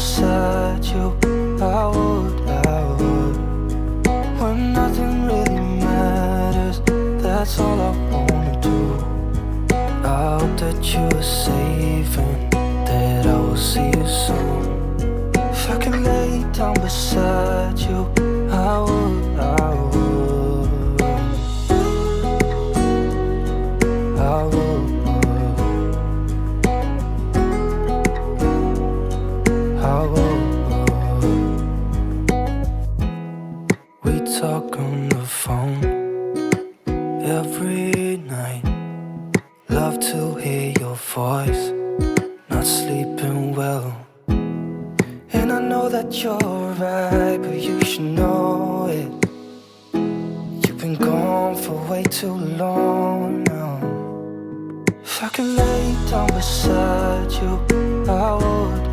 beside you. I would. When nothing really matters, that's all I wanna do. I hope that you are safe and that I will see you soon. If I can lay down beside you, I would. We talk on the phone every night. Love to hear your voice. Not sleeping well, and I know that you're right, but you should know it. You've been gone for way too long now. If I can lay down beside you, I would.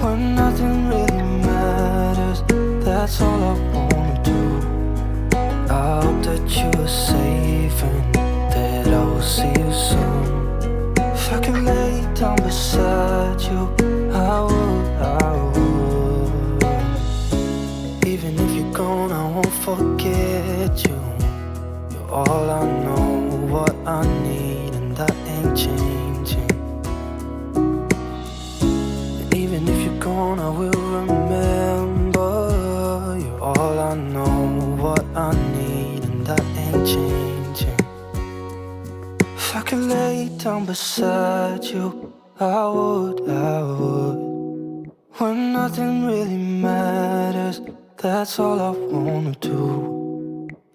When nothing really matters, that's all I wanna do. I hope that you are safe and that I will see you soon. If I can lay down beside you, I would. Even if you're gone, I won't forget you. You're all I know, what I need, and that ain't changing. And even if you're gone, I will remember. You're all I know, what I need, and that ain't changing. If I can lay down beside you, I would. When nothing really matters, that's all I wanna do.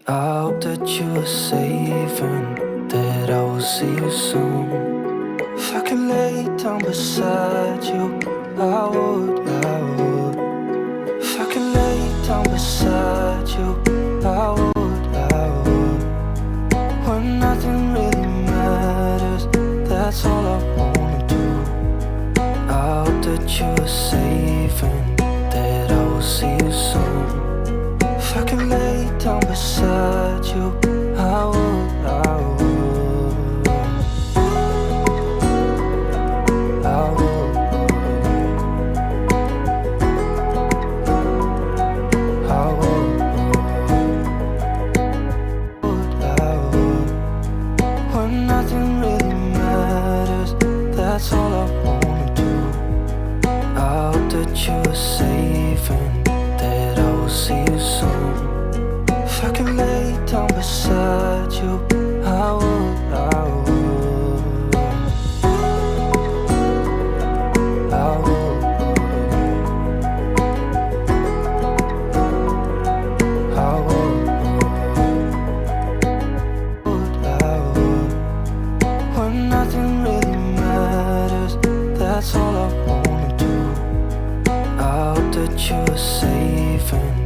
I hope that you are safe and that I will see you soon. If I can lay down beside you, I would. If I can lay down beside you, I would. When nothing really matters, that's all I wanna do. I hope that you are safe and that I will see you soon. If I can lay down beside you, I would. When nothing really matters, that's all I wanna do. I hope that you are safe and that I will see you soon. If I can lay down beside you, I would. When nothing really matters, that's all I wanna do. I hope that you are safe and